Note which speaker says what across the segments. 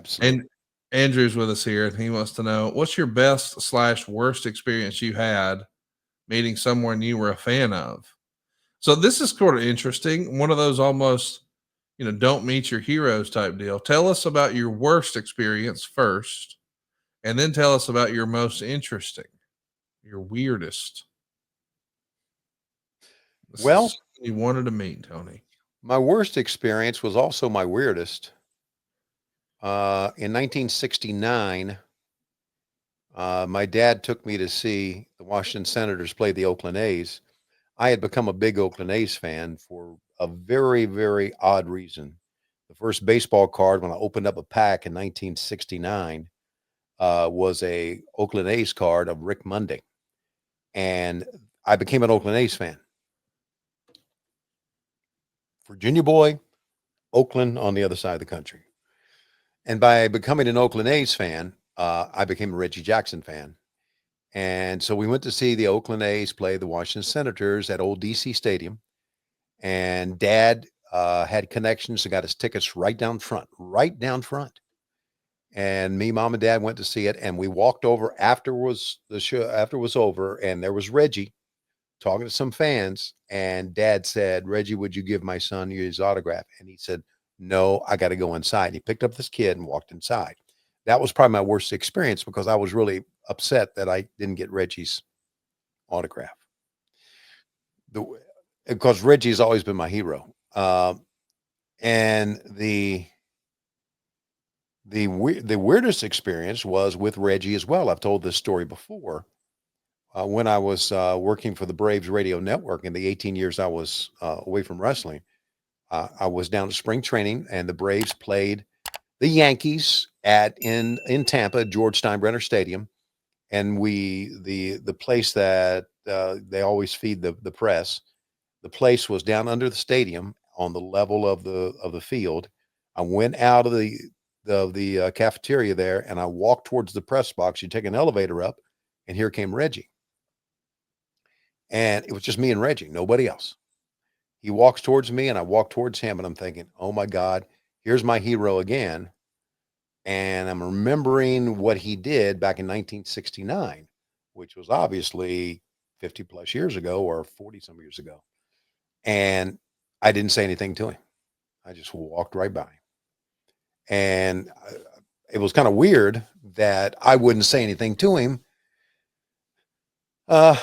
Speaker 1: Absolutely.
Speaker 2: And Andrew's with us here, and he wants to know what's your best / worst experience you had meeting someone you were a fan of. So this is sort of interesting. One of those almost, don't meet your heroes type deal. Tell us about your worst experience first, and then tell us about your most interesting, your weirdest. This
Speaker 1: Well,
Speaker 2: is you wanted to meet, Tony.
Speaker 1: my worst experience was also my weirdest. In 1969, my dad took me to see the Washington Senators play the Oakland A's. I had become a big Oakland A's fan for a very, very odd reason. The first baseball card when I opened up a pack in 1969 was a Oakland A's card of Rick Monday, and I became an Oakland A's fan. Virginia boy, Oakland on the other side of the country. And by becoming an Oakland A's fan, I became a Reggie Jackson fan. And so we went to see the Oakland A's play the Washington Senators at old DC Stadium. And Dad had connections and got his tickets right down front, right down front. And me, Mom, and Dad went to see it. And we walked over the show after it was over, and there was Reggie talking to some fans. And Dad said, "Reggie, would you give my son his autograph?" And he said, "No, I got to go inside." And he picked up this kid and walked inside. That was probably my worst experience because I was really upset that I didn't get Reggie's autograph. Because Reggie's always been my hero. And the weirdest experience was with Reggie as well. I've told this story before. When I was working for the Braves radio network in the 18 years I was away from wrestling, I was down at spring training, and the Braves played the Yankees in Tampa at George Steinbrenner Stadium, and the place that they always feed the press. The place was down under the stadium on the level of the field. I went out of the cafeteria there, and I walked towards the press box. You take an elevator up, and here came Reggie. And it was just me and Reggie, nobody else. He walks towards me, and I walk towards him, and I'm thinking, oh my God, here's my hero again. And I'm remembering what he did back in 1969, which was obviously 50 plus years ago or 40 some years ago. And I didn't say anything to him. I just walked right by him. And it was kind of weird that I wouldn't say anything to him uh,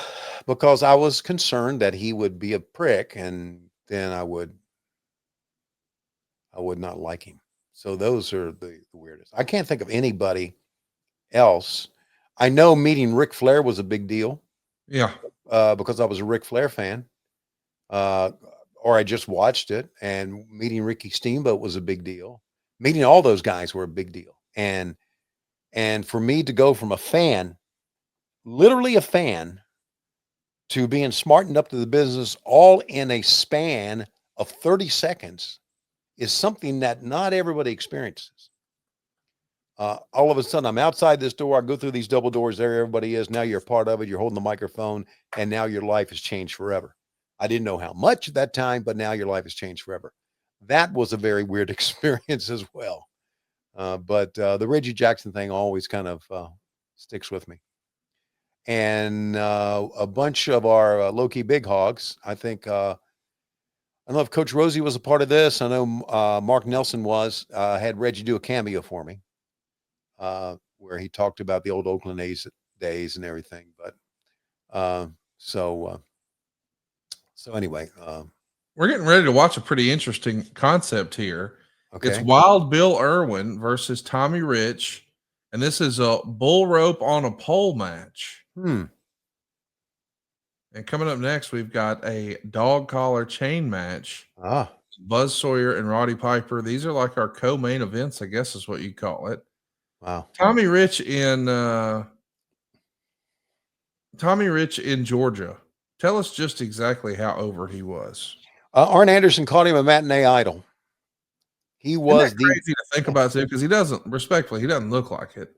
Speaker 1: because I was concerned that he would be a prick, and then I would not like him. So those are the weirdest. I can't think of anybody else. I know meeting Ric Flair was a big deal
Speaker 2: Yeah.
Speaker 1: because I was a Ric Flair fan, uh, or I just watched it. And meeting Ricky Steamboat was a big deal. Meeting all those guys were a big deal. And for me to go from a fan, literally a fan, to being smartened up to the business all in a span of 30 seconds is something that not everybody experiences. All of a sudden, I'm outside this door. I go through these double doors. There everybody is. Now you're a part of it. You're holding the microphone, and now your life has changed forever. I didn't know how much at that time, but now your life has changed forever. That was a very weird experience as well. But the Reggie Jackson thing always kind of sticks with me. And a bunch of our low-key big hogs, I think, I don't know if Coach Rosie was a part of this. I know Mark Nelson had Reggie do a cameo for me where he talked about the old Oakland A's days and everything. But so anyway,
Speaker 2: We're getting ready to watch a pretty interesting concept here. It's
Speaker 1: okay.
Speaker 2: Wild Bill Irwin versus Tommy Rich, and this is a bull rope on a pole match. And coming up next, we've got a dog collar chain match.
Speaker 1: Ah,
Speaker 2: Buzz Sawyer and Roddy Piper. These are like our co-main events, I guess is what you call it.
Speaker 1: wow.
Speaker 2: Tommy Rich in Georgia. Tell us just exactly how over he was.
Speaker 1: Arn Anderson called him a matinee idol. He
Speaker 2: Isn't that
Speaker 1: was the
Speaker 2: crazy to think about too? Because he doesn't look like it.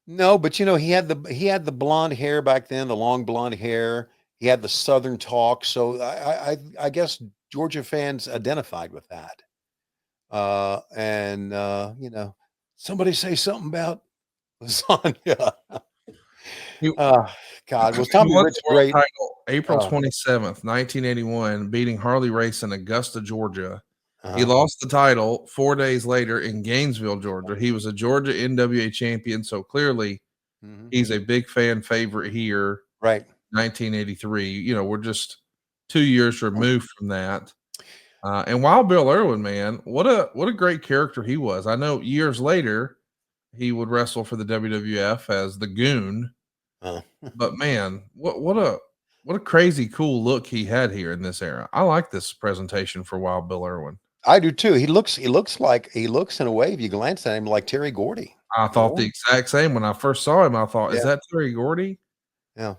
Speaker 1: no, but he had the blonde hair back then, the long blonde hair. He had the Southern talk, so I guess Georgia fans identified with that. And Somebody say something about lasagna.
Speaker 2: He,
Speaker 1: God, was
Speaker 2: he
Speaker 1: Tommy
Speaker 2: won
Speaker 1: Rich
Speaker 2: the world
Speaker 1: great?
Speaker 2: title April
Speaker 1: Uh,
Speaker 2: 27th, 1981, beating Harley Race in Augusta, Georgia. He
Speaker 1: uh-huh.
Speaker 2: lost the title 4 days later in Gainesville, Georgia. He was a Georgia NWA champion, so clearly
Speaker 1: Mhm.
Speaker 2: he's a big fan favorite here.
Speaker 1: Right.
Speaker 2: 1983. We're just 2 years removed from that. And Wild Bill Irwin, man, what a great character he was. I know years later he would wrestle for the WWF as the Goon,
Speaker 1: Uh,
Speaker 2: but man, what a crazy cool look he had here in this era. I like this presentation for Wild Bill Irwin.
Speaker 1: I do too. He looks in a way, if you glance at him, like Terry Gordy.
Speaker 2: I
Speaker 1: You
Speaker 2: thought
Speaker 1: know?
Speaker 2: the exact same when I first saw him. I thought, is
Speaker 1: Yeah.
Speaker 2: that Terry Gordy?
Speaker 1: Yeah.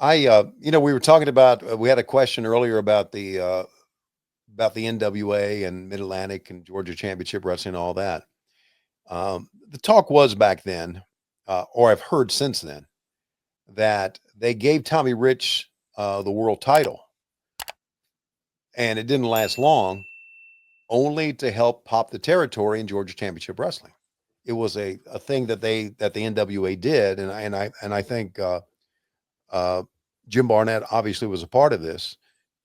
Speaker 1: We were talking about. We had a question earlier about the NWA and Mid Atlantic and Georgia Championship Wrestling and all that. The talk was back then, or I've heard since then, that they gave Tommy Rich the world title, and it didn't last long, only to help pop the territory in Georgia Championship Wrestling. It was a thing that the NWA did, and I think Jim Barnett obviously was a part of this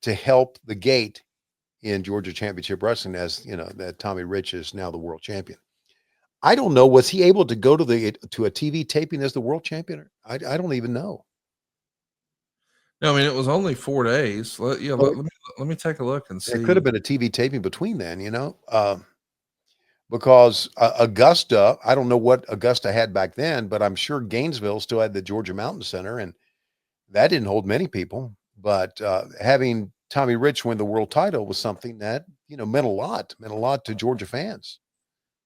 Speaker 1: to help the gate in Georgia Championship Wrestling, as you know, that Tommy Rich is now the world champion. I don't know. Was he able to go to a TV taping as the world champion? I don't even know.
Speaker 2: No, I mean it was only 4 days.
Speaker 1: Well,
Speaker 2: Let me take a look and
Speaker 1: there could have
Speaker 2: see.
Speaker 1: been a TV taping between then, because Augusta, I don't know what Augusta had back then, but I'm sure Gainesville still had the Georgia Mountain Center, and that didn't hold many people. But having Tommy Rich win the world title was something that meant a lot to Georgia fans.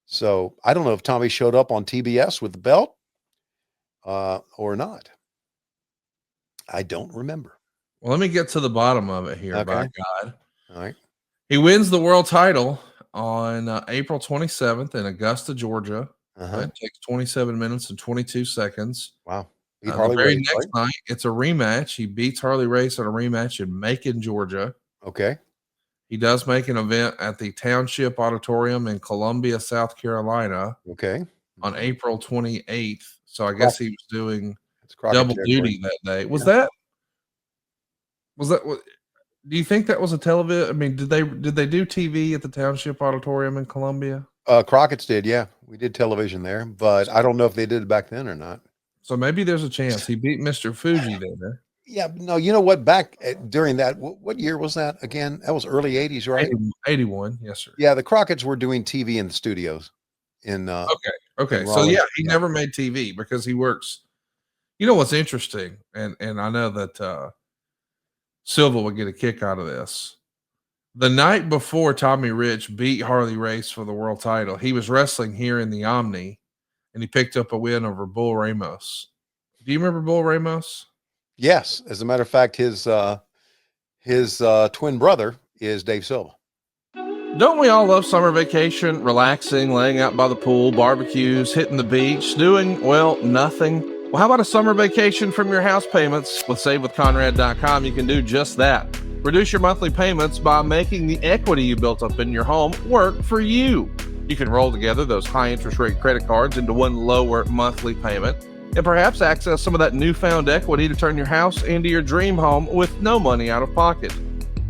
Speaker 1: So I don't know if Tommy showed up on TBS with the belt or not. I don't remember.
Speaker 2: Well, let me get to the bottom of it here, by
Speaker 1: Okay.
Speaker 2: God.
Speaker 1: All right.
Speaker 2: He wins the world title on April 27th in Augusta, Georgia.
Speaker 1: Uh-huh.
Speaker 2: It takes 27 minutes and 22 seconds.
Speaker 1: Wow. Beat
Speaker 2: The
Speaker 1: Harley
Speaker 2: very
Speaker 1: Race,
Speaker 2: next
Speaker 1: right?
Speaker 2: night, it's a rematch. He beats Harley Race in a rematch in Macon, Georgia.
Speaker 1: Okay.
Speaker 2: He does make an event at the Township Auditorium in Columbia, South Carolina
Speaker 1: Okay.
Speaker 2: on April 28th. So I
Speaker 1: Crock-
Speaker 2: guess he was doing
Speaker 1: It's Crockett
Speaker 2: double
Speaker 1: territory.
Speaker 2: duty that day.
Speaker 1: Yeah.
Speaker 2: Was that what? Do you think that was a television? I mean, did they do TV at the Township Auditorium in Columbia?
Speaker 1: Crockett's did, yeah. We did television there, but I don't know if they did it back then or not.
Speaker 2: So maybe there's a chance he beat Mr. Fuji there.
Speaker 1: Yeah, no, you know what? Back during that, what year was that again? That was early 80s, right?
Speaker 2: 81, yes, sir.
Speaker 1: Yeah, the Crockett's were doing TV in the studios in
Speaker 2: Okay. So
Speaker 1: Raleigh.
Speaker 2: yeah, he
Speaker 1: Yeah.
Speaker 2: never made TV because he works. You know what's interesting, and I know that Silva would get a kick out of this. The night before Tommy Rich beat Harley Race for the world title, he was wrestling here in the Omni, and he picked up a win over Bull Ramos. Do you remember Bull Ramos?
Speaker 1: Yes, as a matter of fact, his twin brother is Dave Silva.
Speaker 2: Don't we all love summer vacation, relaxing, laying out by the pool, barbecues, hitting the beach, doing, well, nothing? Well, how about a summer vacation from your house payments? With SaveWithConrad.com, you can do just that. Reduce your monthly payments by making the equity you built up in your home work for you. You can roll together those high interest rate credit cards into one lower monthly payment, and perhaps access some of that newfound equity to turn your house into your dream home with no money out of pocket.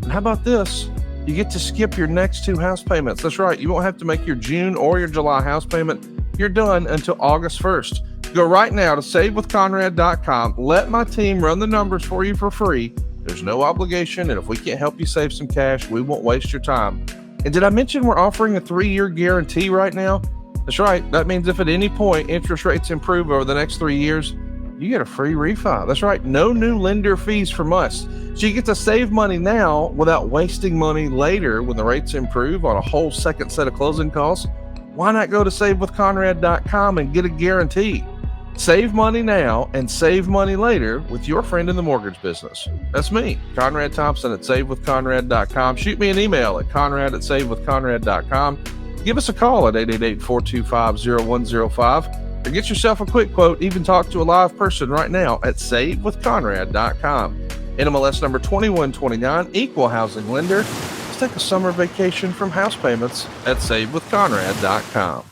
Speaker 2: And how about this? You get to skip your next 2 house payments. That's right. You won't have to make your June or your July house payment. You're done until August 1st. Go right now to SaveWithConrad.com. Let my team run the numbers for you for free. There's no obligation, and if we can't help you save some cash, we won't waste your time. And did I mention we're offering a 3-year guarantee right now? That's right. That means if at any point interest rates improve over the next 3 years, you get a free refi. That's right. No new lender fees from us. So you get to save money now without wasting money later when the rates improve on a whole second set of closing costs. Why not go to SaveWithConrad.com and get a guarantee? Save money now and save money later with your friend in the mortgage business. That's me, Conrad Thompson at SaveWithConrad.com. Shoot me an email at Conrad@SaveWithConrad.com. Give us a call at 888-425-0105. Or get yourself a quick quote, even talk to a live person right now at SaveWithConrad.com. NMLS number 2129, equal housing lender. Let's take a summer vacation from house payments at SaveWithConrad.com.